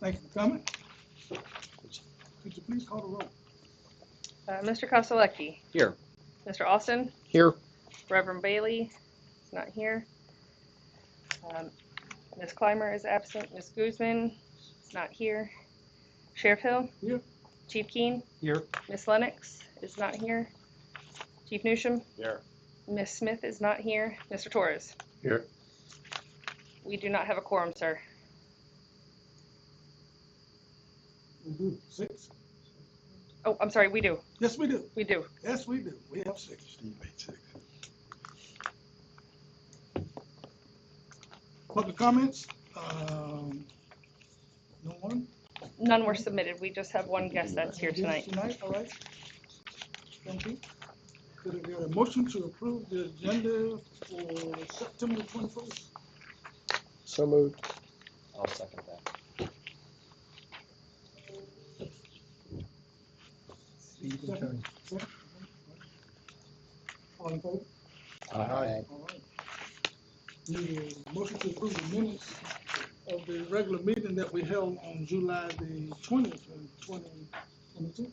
Thank you for coming. Could you please call the roll? Mr. Kostelecki. Here. Mr. Austin. Here. Reverend Bailey is not here. Ms. Clymer is absent. Ms. Guzman is not here. Sheriff Hill. Here. Chief Keen. Here. Miss Lennox is not here. Chief Newsham. Here. Miss Smith is not here. Mr. Torres. Here. We do not have a quorum, sir. We do 6. Oh, I'm sorry, we do. Yes, we do. We do. Yes, we do. We have 6. Steve made 6. Public comments? No one? None were submitted. We just have one guest that's here tonight. All right. Thank you. Could I get a motion to approve the agenda for September 21st? So moved. I'll second that. Second. All in favor? Aye. All right. Need a motion to approve the minutes of the regular meeting that we held on July the 20th, 2022.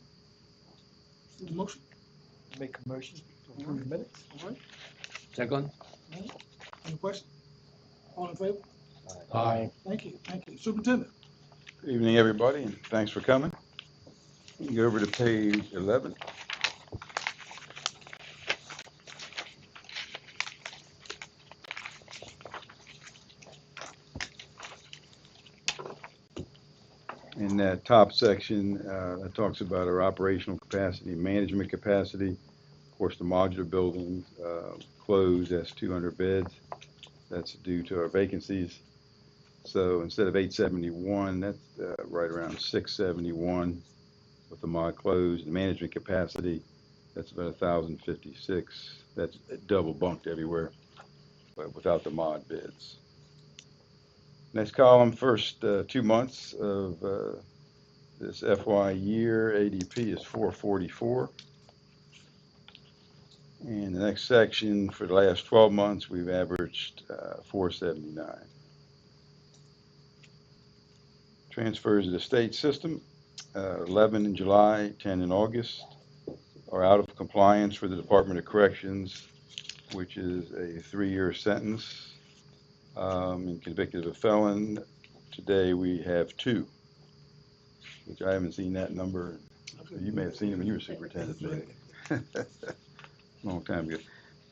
Need a motion? Make a motion to approve the minutes. All right. Second. All right. Any questions? All in favor? Aye. Thank you. Thank you. Superintendent? Good evening, everybody, and thanks for coming. You can go over to page 11. In that top section, that talks about our operational capacity, management capacity. Of course, the modular building closed, that's 200 beds. That's due to our vacancies. So instead of 871, that's right around 671 with the mod closed. The management capacity, that's about 1,056. That's double bunked everywhere, but without the mod beds. Next column, first 2 months of this FY year, ADP is 444. And the next section, for the last 12 months, we've averaged 479. Transfers to the state system, 11 in July, 10 in August, are out of compliance for the Department of Corrections, which is a 3-year sentence. And convicted of a felon. Today we have 2, which I haven't seen that number. You may have seen it when you were superintendent. Long time ago.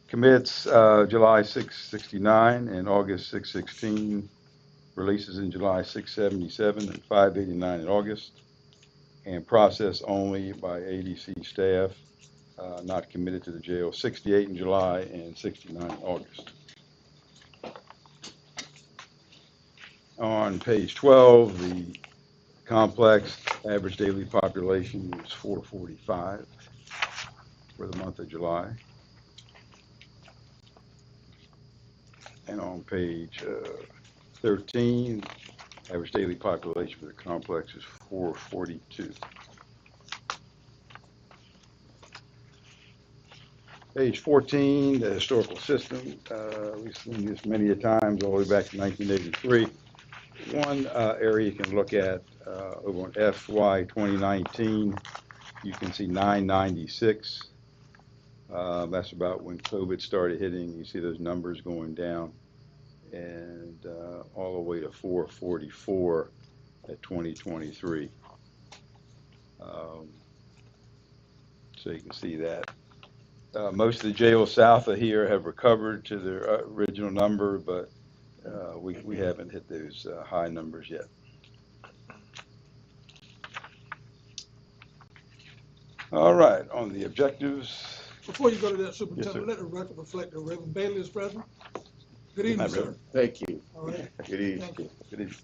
Commits July 669 and August 616. Releases in July 677 and 589 in August. And process only by ADC staff, not committed to the jail, 68 in July and 69 in August. On page 12, the complex average daily population was 445 for the month of July. And on page 13, average daily population for the complex is 442. Page 14, the historical system. We've seen this many a times, all the way back to 1983. One area you can look at over on FY 2019, you can see 996. That's about when COVID started hitting. You see those numbers going down, and all the way to 444 at 2023. So you can see that. Most of the jails south of here have recovered to their original number, but we haven't hit those high numbers yet. All right, on the objectives. Before you go to that, Superintendent, Yes, let the record reflect that Reverend Bailey is present. Good evening, Hi, sir. Reverend. Thank you. All right. Good evening. Thank you. Good evening.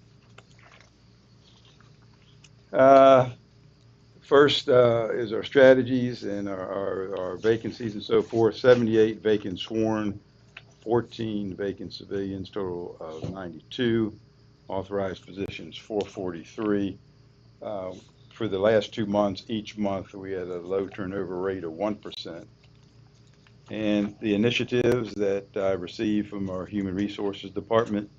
First is our strategies and our vacancies and so forth. 78 vacant sworn, 14 vacant civilians, total of 92. Authorized positions 443. For the last 2 months, each month we had a low turnover rate of 1%. And the initiatives that I received from our Human Resources Department,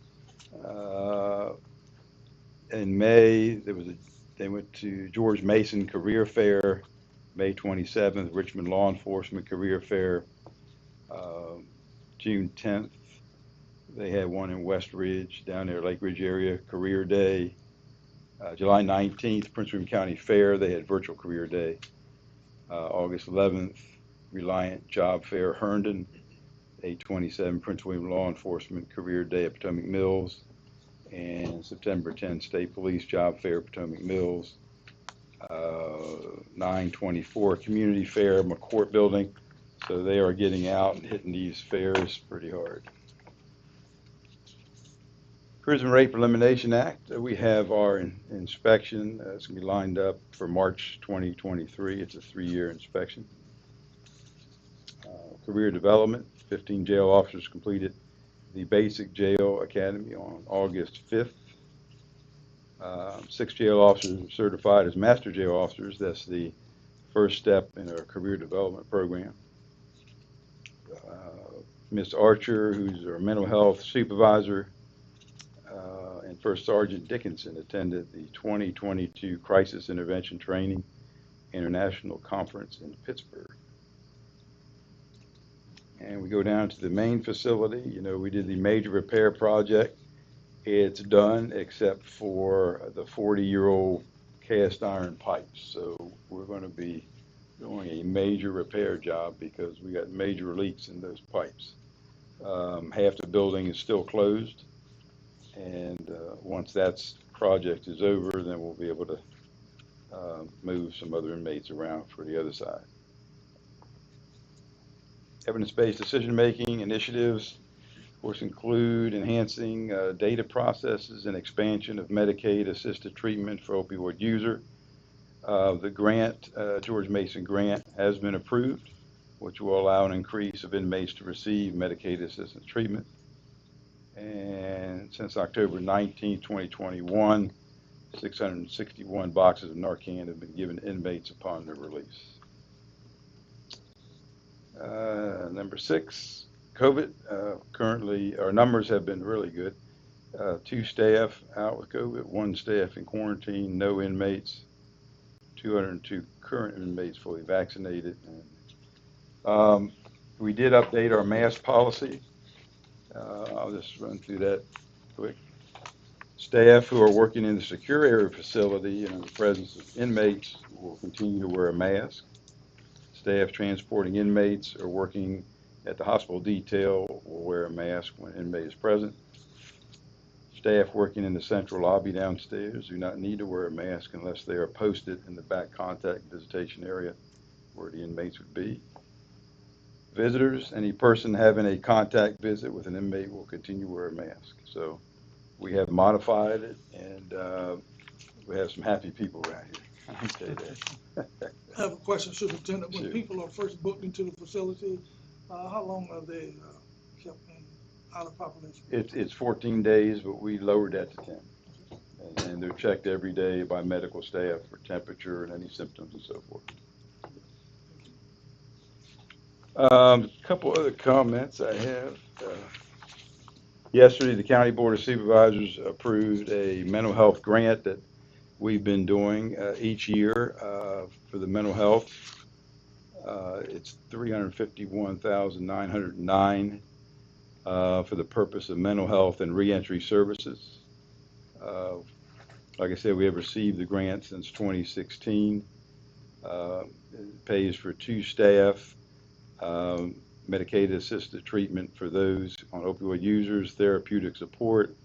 In May, they went to George Mason Career Fair, May 27th, Richmond Law Enforcement Career Fair, June 10th. They had one in West Ridge, down there, Lake Ridge area, Career Day. July 19th, Prince William County Fair, they had virtual Career Day. August 11th, Reliant Job Fair, Herndon. 8/27, Prince William Law Enforcement Career Day at Potomac Mills. And September 10th, State Police Job Fair, Potomac Mills. 9/24, Community Fair, McCourt Building. So they are getting out and hitting these fairs pretty hard. Prison Rape Elimination Act, we have our inspection. It's going to be lined up for March 2023. It's a 3-year inspection. Career Development, 15 jail officers completed the Basic Jail Academy on August 5th. 6 jail officers are certified as Master Jail Officers. That's the first step in our career development program. Ms. Archer, who's our mental health supervisor, and First Sergeant Dickinson attended the 2022 Crisis Intervention Training International Conference in Pittsburgh. And we go down to the main facility. You know, we did the major repair project. It's done except for the 40-year-old cast iron pipes. So we're going to be doing a major repair job because we got major leaks in those pipes. Half the building is still closed. And once that project is over, then we'll be able to move some other inmates around for the other side. Evidence-based decision-making initiatives, of course, include enhancing data processes and expansion of Medicaid-assisted treatment for opioid user. The grant, George Mason grant, has been approved, which will allow an increase of inmates to receive Medicaid-assisted treatment. And since October 19, 2021, 661 boxes of Narcan have been given to inmates upon their release. Number 6, COVID. Currently, our numbers have been really good. 2 staff out with COVID, 1 staff in quarantine, no inmates, 202 current inmates fully vaccinated. And, we did update our mask policy. I'll just run through that quick. Staff who are working in the secure area facility and in the presence of inmates will continue to wear a mask. Staff transporting inmates or working at the hospital detail will wear a mask when an inmate is present. Staff working in the central lobby downstairs do not need to wear a mask unless they are posted in the back contact visitation area where the inmates would be. Visitors, any person having a contact visit with an inmate will continue to wear a mask. So we have modified it, and we have some happy people around here. I'll tell you that. I have a question, Superintendent. When Sure. people are first booked into the facility, how long are they kept out of population? It's 14 days, but we lowered that to 10. And they're checked every day by medical staff for temperature and any symptoms and so forth. A couple other comments I have. Yesterday, the County Board of Supervisors approved a mental health grant that we've been doing each year for the mental health. It's $351,909 for the purpose of mental health and reentry services. Like I said, we have received the grant since 2016. It pays for 2 staff. Medicaid-assisted treatment for those on opioid users, therapeutic support,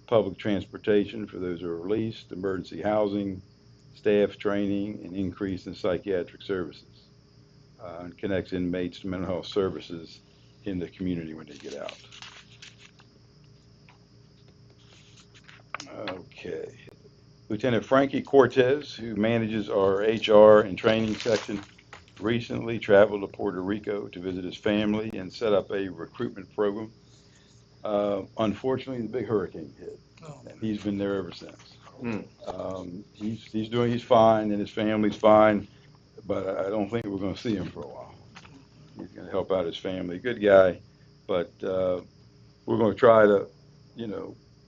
public transportation for those who are released, emergency housing, staff training, and increase in psychiatric services. And connects inmates to mental health services in the community when they get out. Okay. Lieutenant Frankie Cortez, who manages our HR and training section, recently traveled to Puerto Rico to visit his family and set up a recruitment program. Unfortunately, the big hurricane hit, and he's been there ever since. He's fine, and his family's fine, but I don't think we're going to see him for a while. He's going to help out his family. Good guy, but we're going to try to,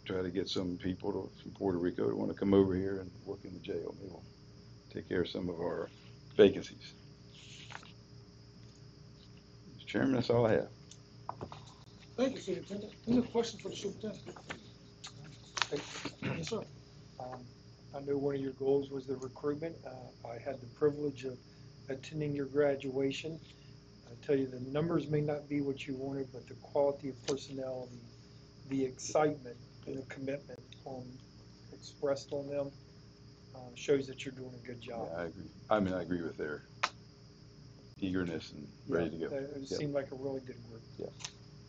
try to get some people from Puerto Rico to want to come over here and work in the jail. Maybe we'll take care of some of our vacancies. Mr. Chairman, that's all I have. Thank you, Superintendent. Any questions for the superintendent? Yes, sir. I know one of your goals was the recruitment. I had the privilege of attending your graduation. I tell you, the numbers may not be what you wanted, but the quality of personnel, the excitement and the commitment expressed on them shows that you're doing a good job. Yeah, I agree. I mean, I agree with their eagerness and ready to go. It seemed like a really good group. Yeah.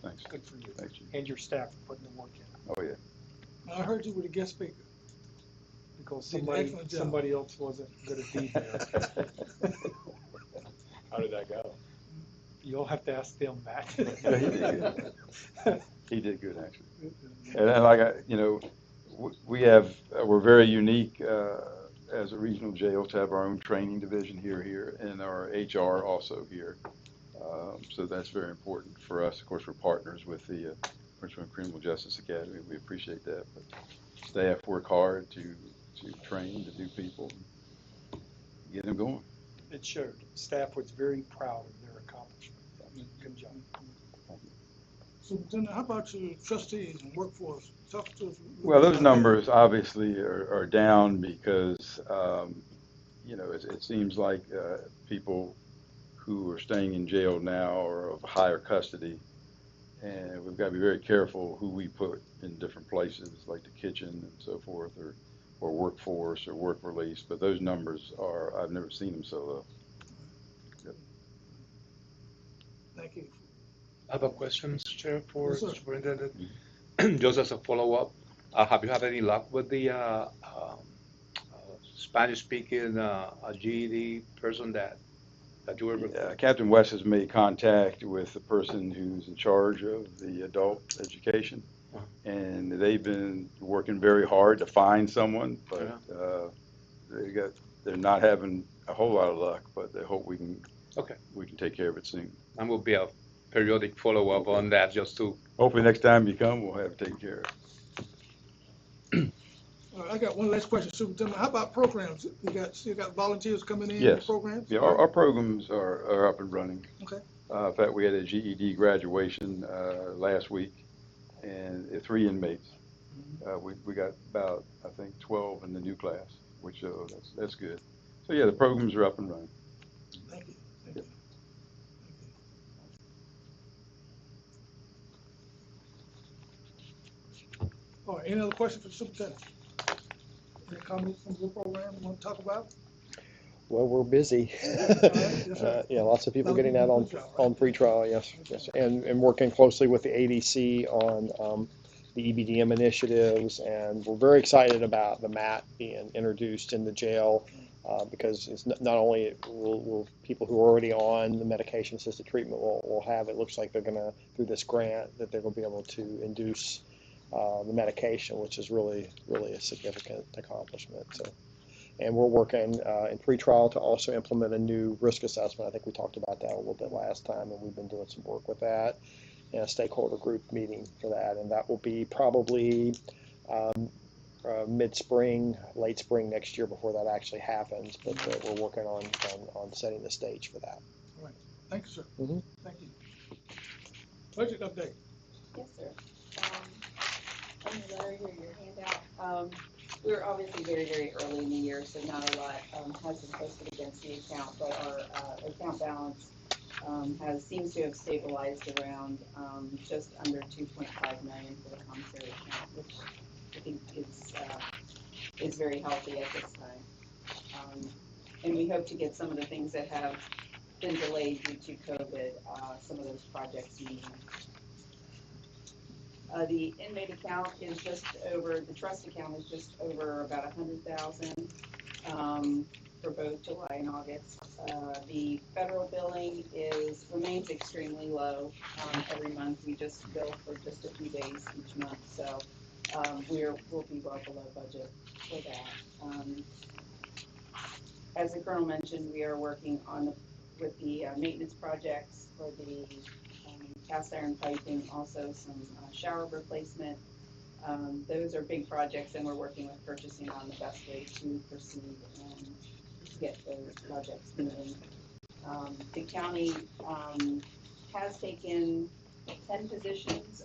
Thanks. Good for you. Thanks, Chief. And your staff for putting the work in. Oh, yeah. I heard you were the guest speaker. Because Did an excellent job. somebody else wasn't going to be there. How did that go? You'll have to ask them that. Yeah, he did good. He did good, actually. And like we're very unique as a regional jail to have our own training division here, and our HR also here. So that's very important for us. Of course, we're partners with the Richmond Criminal Justice Academy. We appreciate that. But staff work hard to train, to do people, get them going. It showed. Staff was very proud of their accomplishment. Good job. Superintendent, how about your trustees and workforce? Talk to us. Well, those numbers obviously are down because, it seems like people who are staying in jail now are of higher custody. And we've got to be very careful who we put in different places, like the kitchen and so forth, or workforce or work release. But those numbers I've never seen them so low. Yep. Thank you. I have a question, Mr. Chair, for Yes, sir. the superintendent. Just as a follow-up, have you had any luck with the Spanish-speaking GED person that you were recruiting? Captain West has made contact with the person who's in charge of the adult education, and they've been working very hard to find someone, but they're not having a whole lot of luck, but they hope we can take care of it soon. And will be a periodic follow-up on that, just to. Hopefully next time you come, we'll have it taken care of. All right, I got one last question, Superintendent. How about programs? You got volunteers coming in? Yes. Programs? Yeah, our programs are up and running. Okay. In fact, we had a GED graduation last week, and 3 inmates. We got about, I think, 12 in the new class, which that's good. So yeah, the programs are up and running. Thank you. Thank Yep. you. All right, any other questions for the superintendent? Any comments from your program you want to talk about? Well, we're busy. Yes, sir. Yeah, lots of people getting out Good job, right? on pretrial, yes. And working closely with the ADC on the EBDM initiatives. And we're very excited about the MAT being introduced in the jail because it's not only will people who are already on the medication-assisted treatment will have, it looks like they're going to, through this grant, that they're going to be able to induce the medication, which is really, really a significant accomplishment. So. And we're working in pretrial to also implement a new risk assessment. I think we talked about that a little bit last time, and we've been doing some work with that, and a stakeholder group meeting for that. And that will be probably mid-spring, late spring next year before that actually happens. But we're working on setting the stage for that. All right. Thank you, sir. Mhm. Thank you. Budget update. Yes, sir. On the letter here, your handout, we're obviously very, very early in the year, so not a lot has been posted against the account, but our account balance seems to have stabilized around just under 2.5 million for the commissary account, which I think is very healthy at this time. And we hope to get some of the things that have been delayed due to COVID, some of those projects moving. The inmate account is just over, the trust account is just over about 100,000 for both July and August. The federal billing remains extremely low every month. We just bill for just a few days each month, so we'll be well below budget for that. As the Colonel mentioned, we are working with the maintenance projects for the cast iron piping, also some shower replacement. Those are big projects, and we're working with purchasing on the best way to proceed and to get those projects moving. The county has taken 10 positions,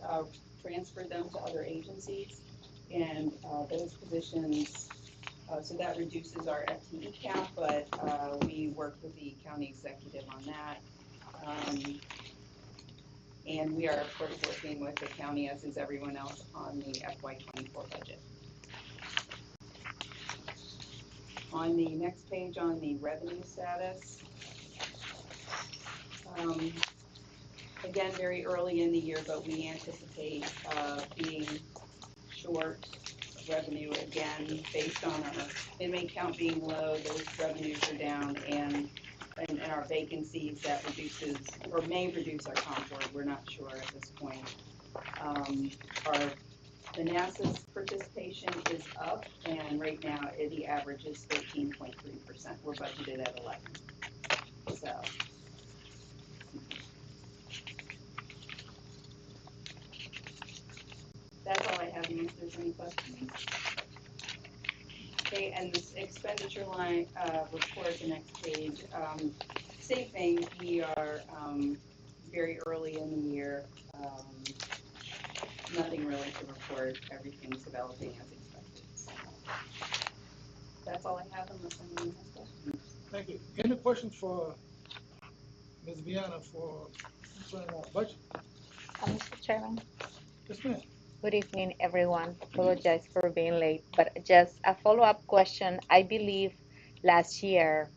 transferred them to other agencies, and those positions, so that reduces our FTE count, but we work with the county executive on that. And we are, of course, working with the county, as is everyone else, on the FY24 budget. On the next page, on the revenue status, again, very early in the year, but we anticipate being short revenue again, based on our inmate count being low, those revenues are down, and our vacancies, that reduces, or may reduce our comp board, we're not sure at this point. Our Manassas participation is up, and right now the average is 13.3%. We're budgeted at 11. So that's all I have, unless there's any questions. Okay, and this expenditure line report, the next page. Same thing, we are very early in the year. Nothing really to report. Everything's developing as expected. So that's all I have, unless anyone has questions. Thank you. Any questions for Ms. Viana for concerning our budget? Mr. Chairman, Yes, ma'am. good evening, everyone. Apologize for being late, but just a follow-up question. I believe last year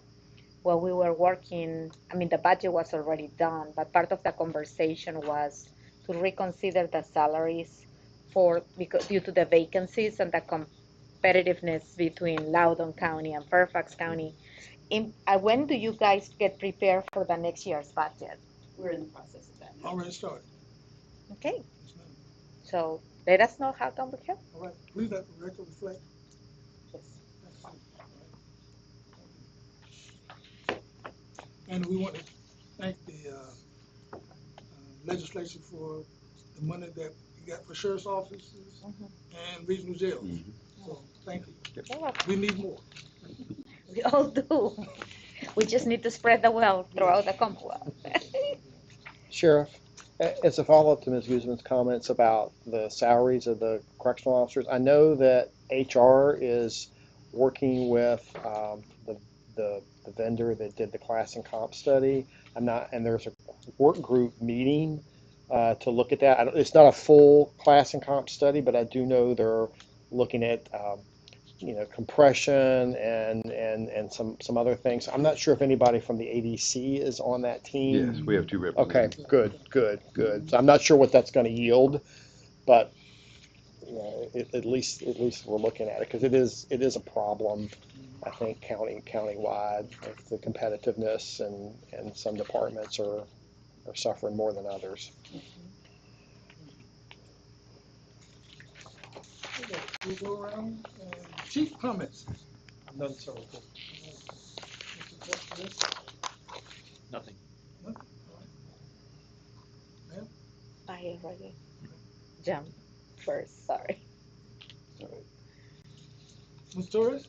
when we were working, I mean, the budget was already done, but part of the conversation was to reconsider the salaries because due to the vacancies and the competitiveness between Loudoun County and Fairfax County. When do you guys get prepared for the next year's budget? We're in the process of that now. Already started. Okay, Yes, ma'am. so let us know how come we can. All right. Please let the record reflect. Yes. That's fine. All right. And we want to thank the legislature for the money that we got for sheriff's offices and regional jails. So thank you. You're welcome. We need more. We all do. We just need to spread the wealth throughout the Commonwealth. Sheriff, as a follow-up to Ms. Guzman's comments about the salaries of the correctional officers, I know that HR is working with the vendor that did the class and comp study. And there's a work group meeting to look at that. It's not a full class and comp study, but I do know they're looking at compression and some other things. I'm not sure if anybody from the ADC is on that team. Yes, we have 2 Okay, representatives. good. So I'm not sure what that's going to yield, but at least we're looking at it, because it is a problem, I think, countywide, with the competitiveness, and some departments are suffering more than others. Okay, we'll go around. Chief comments. None, sir. Nothing. I already jumped first, sorry. Ms. Torres?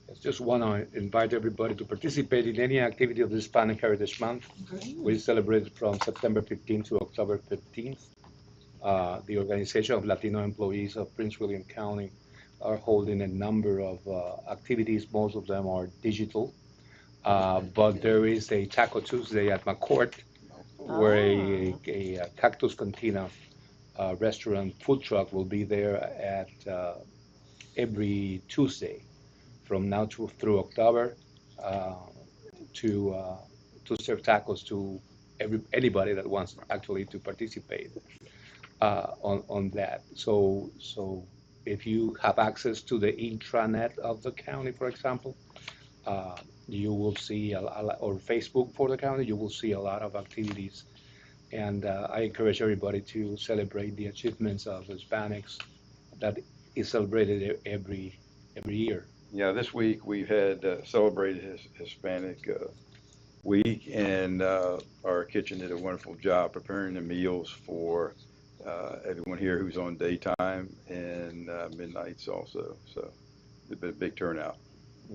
I just want to invite everybody to participate in any activity of the Hispanic Heritage Month. Okay. We celebrate from September 15th to October 15th. The Organization of Latino Employees of Prince William County are holding a number of activities. Most of them are digital. But there is a Taco Tuesday at McCourt, where a Cactus Cantina restaurant food truck will be there at every Tuesday from now through October to serve tacos to anybody that wants actually to participate on that. So if you have access to the intranet of the county, for example, you will see or Facebook for the county, you will see a lot of activities. And I encourage everybody to celebrate the achievements of Hispanics that is celebrated every year. Yeah, this week we've had celebrated Hispanic Week, and our kitchen did a wonderful job preparing the meals for everyone here who's on daytime and midnights also. So it's been a big turnout.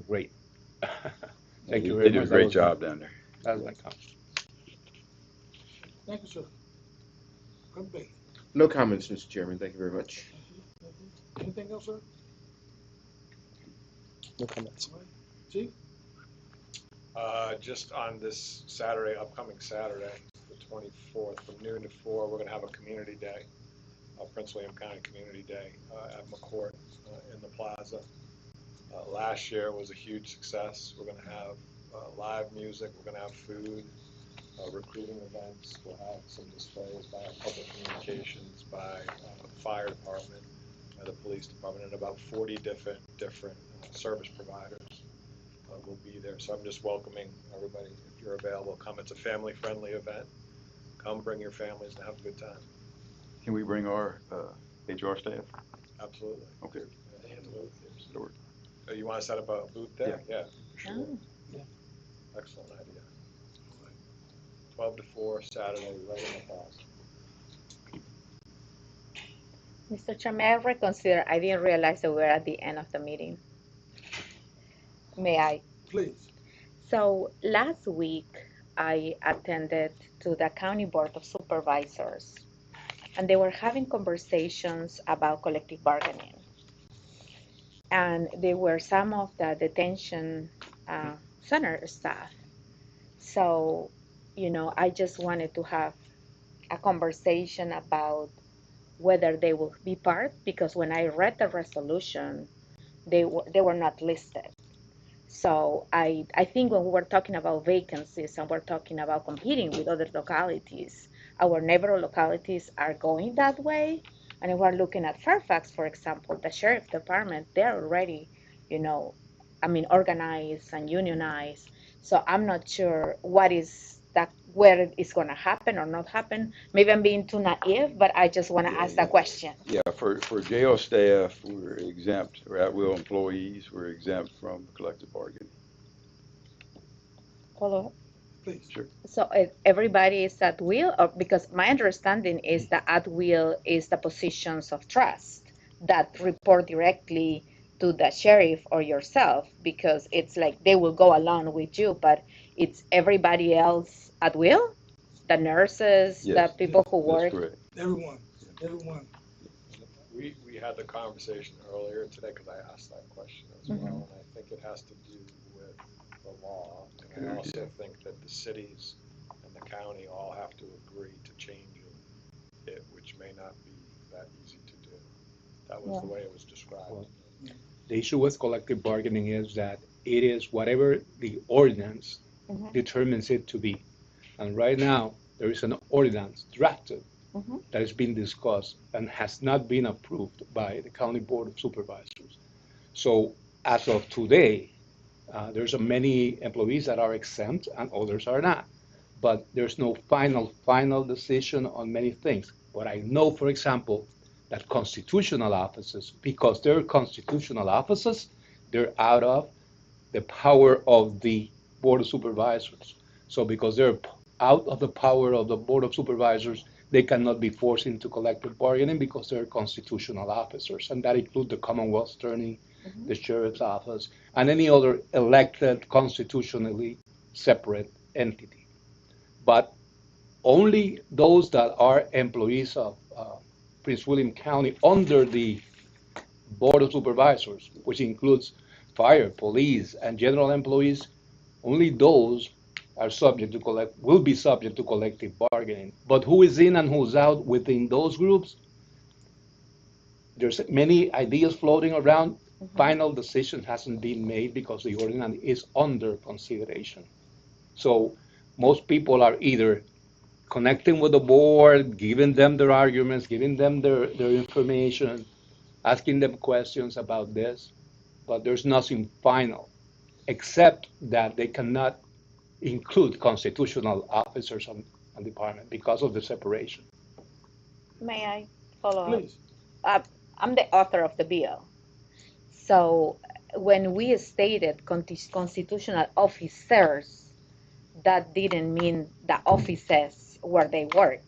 Great. Thank you They very do a much. great job down there. That was my comment. Thank you, sir. Good. No comments, Mr. Chairman. Thank you very much. Anything else, sir? No comments. All right. Chief? Just on this Saturday, upcoming Saturday, the 24th, from noon to 4, we're going to have a community day, Prince William County Community Day at McCourt in the plaza. Last year was a huge success. We're going to have live music, we're going to have food, recruiting events, we'll have some displays by our public communications, by the fire department, by the police department, and about 40 different service providers will be there. So I'm just welcoming everybody, if you're available, come. It's a family-friendly event. Come, bring your families and have a good time. Can we bring our HR staff? Absolutely. Okay. Yeah. You want to set up a booth there? Yeah, for sure. Oh. Yeah. Excellent idea. 12 to 4, Saturday, right in the plaza. Mr. Chair, may I reconsider? I didn't realize that we're at the end of the meeting. May I? Please. So last week, I attended to the County Board of Supervisors, and they were having conversations about collective bargaining. And they were some of the detention center staff. So, I just wanted to have a conversation about whether they will be part, because when I read the resolution, they were not listed. So I think when we were talking about vacancies and we're talking about competing with other localities, our neighboring localities are going that way. And if we're looking at Fairfax, for example, the sheriff department, they're already, organized and unionized. So I'm not sure where it's going to happen or not happen. Maybe I'm being too naive, but I just want to ask that question. Yeah, for jail staff, we're exempt, or at-will employees, we're exempt from collective bargaining. Follow up? Please. Sure. So everybody is at will, or because my understanding is that at will is the positions of trust that report directly to the sheriff or yourself, because it's like they will go along with you, but it's everybody else at will? The nurses, Yes. the people who That's work? correct. Everyone. We had the conversation earlier today because I asked that question as well, and I think it has to do with the law. And I also think that the cities and the county all have to agree to change it, which may not be that easy to do. That was the way it was described. Well, the issue with collective bargaining is that it is whatever the ordinance determines it to be. And right now, there is an ordinance drafted that is being discussed and has not been approved by the County Board of Supervisors. So as of today, there's many employees that are exempt and others are not. But there's no final decision on many things. But I know, for example, that constitutional offices, because they're constitutional offices, they're out of the power of the Board of Supervisors. So because they're out of the power of the Board of Supervisors, they cannot be forced into collective bargaining because they're constitutional officers. And that includes the Commonwealth Attorney, the Sheriff's Office, and any other elected constitutionally separate entity. But only those that are employees of Prince William County under the Board of Supervisors, which includes fire, police, and general employees, only those are will be subject to collective bargaining. But who is in and who's out within those groups? There's many ideas floating around. Final decision hasn't been made because the ordinance is under consideration. So most people are either connecting with the board, giving them their arguments, giving them their information, asking them questions about this, but there's nothing final, except that they cannot include constitutional officers on department because of the separation. May I follow Please. up? I'm the author of the bill. So when we stated constitutional officers, that didn't mean the offices where they work.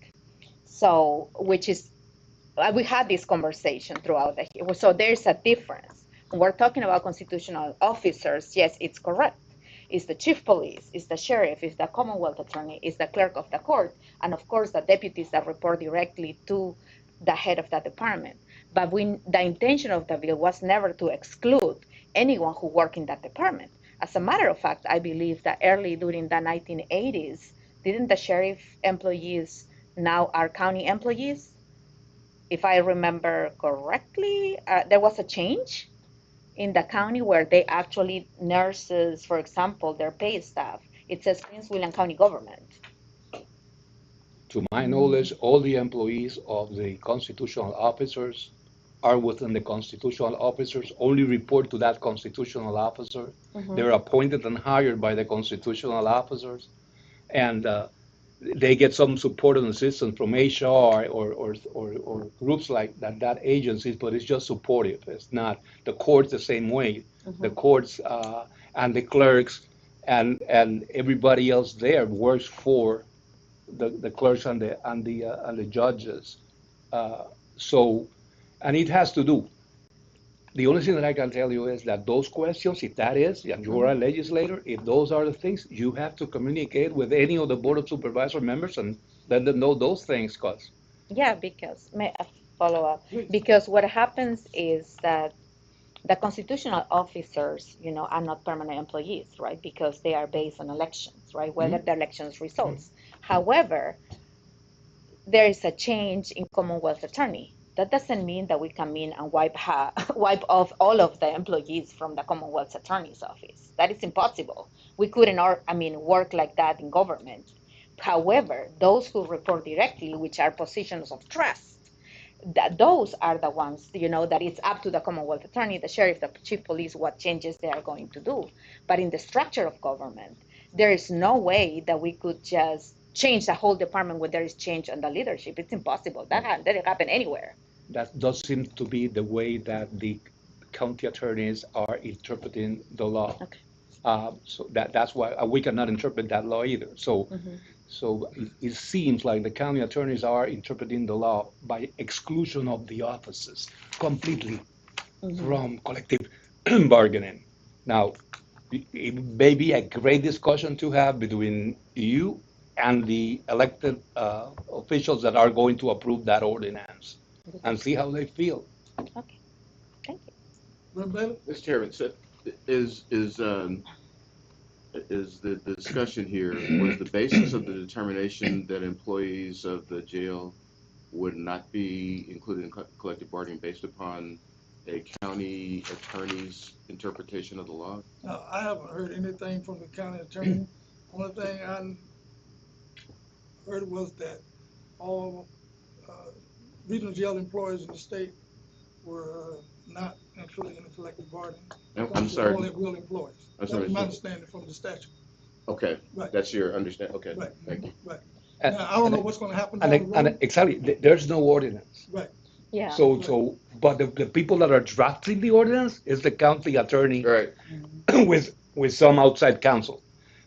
So, which is we had this conversation throughout the year. So there's a difference. When we're talking about constitutional officers, yes, it's correct. It's the chief police, it's the sheriff, it's the Commonwealth attorney, it's the clerk of the court, and of course the deputies that report directly to the head of that department. But the intention of the bill was never to exclude anyone who worked in that department. As a matter of fact, I believe that early during the 1980s, didn't the sheriff employees now are county employees? If I remember correctly, there was a change in the county where they actually nurses, for example, their pay staff. It says Prince William County government. To my knowledge, all the employees of the constitutional officers are within the constitutional officers, only report to that constitutional officer. Mhm. They're appointed and hired by the constitutional officers, and they get some support and assistance from HR or groups like that agencies, but it's just supportive. It's not the courts the same way. The courts and the clerks and everybody else there works for the clerks and the judges. So, and it has to do. The only thing that I can tell you is that those questions, if that is, and you're a legislator, if those are the things, you have to communicate with any of the Board of Supervisor members and let them know those things, cause. Yeah, because may I follow up? Because what happens is that the constitutional officers, are not permanent employees, right? Because they are based on elections, right? Whether the elections results. However, there is a change in Commonwealth attorney. That doesn't mean that we come in and wipe off all of the employees from the Commonwealth attorney's office. That is impossible. We couldn't, work like that in government. However, those who report directly, which are positions of trust, that those are the ones, that it's up to the Commonwealth attorney, the sheriff, the chief police, what changes they are going to do. But in the structure of government, there is no way that we could just change the whole department when there is change on the leadership. It's impossible. That didn't happen anywhere. That does seem to be the way that the county attorneys are interpreting the law. Okay. So that's why we cannot interpret that law either. So, so it seems like the county attorneys are interpreting the law by exclusion of the offices completely from collective bargaining. Now, it may be a great discussion to have between you and the elected officials that are going to approve that ordinance and see how they feel. Okay, thank you. Reverend Bailey? Mr. Chairman, so is the discussion here, was the basis of the determination that employees of the jail would not be included in collective bargaining based upon a county attorney's interpretation of the law? No, I haven't heard anything from the county attorney. Only thing I heard was that all regional jail employees in the state were not included in the collective bargaining. I'm sorry. Only real employees. I'm That sorry, was my Mr. understanding from the statute. Okay, Right. that's your understanding, okay, Right. thank you. Right. And- Now, I don't know what's gonna happen down the And road. exactly, there's no ordinance. Right. Yeah. So, but the people that are drafting the ordinance is the county attorney Right, with some outside counsel.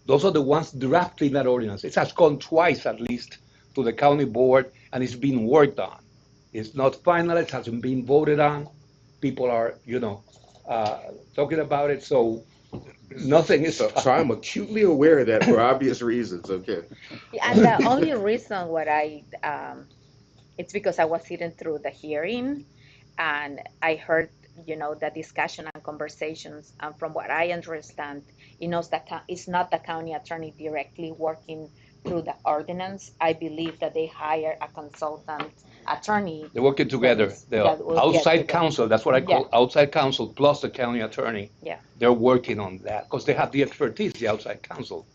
Those are the ones drafting that ordinance. It has gone twice at least to the county board and it's being worked on. It's not finalized, hasn't been voted on. People are, talking about it, so nothing is. so I'm acutely aware of that for obvious reasons, okay. And the only reason it's because I was sitting through the hearing and I heard, the discussion and conversations. And from what I understand, it's not the county attorney directly working through the ordinance. I believe that they hire a consultant attorney. They're working together. The that will get outside together. counsel, that's what I call outside counsel plus the county attorney. Yeah. They're working on that because they have the expertise, the outside counsel.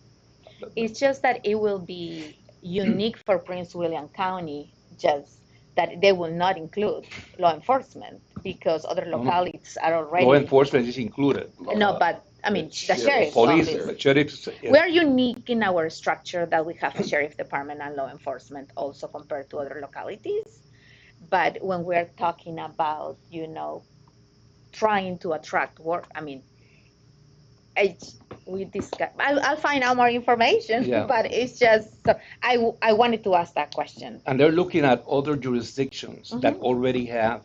It's just that it will be unique for Prince William County, just that they will not include law enforcement because other localities are already. Law enforcement is included. No, but the sheriff's Police, office. sheriff's. We're unique in our structure that we have a sheriff department and law enforcement also compared to other localities. But when we're talking about, trying to attract work, we discuss. I'll find out more information, Yeah. but it's just, so I wanted to ask that question. And they're looking at other jurisdictions that already have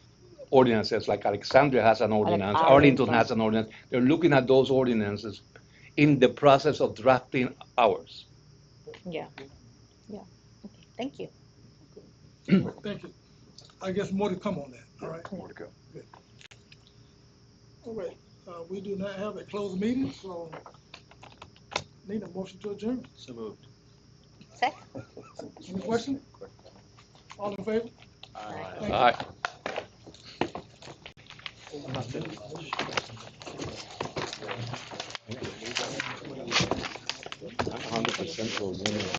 ordinances, like Alexandria has an ordinance, Arlington has an ordinance. They're looking at those ordinances in the process of drafting ours. Yeah. Okay, thank you. Thank you. I guess more to come on that, all right? More to go. All right, we do not have a closed meeting, so need a motion to adjourn. So moved. Second. Any question? All in favor? Thank you. Aye. 100%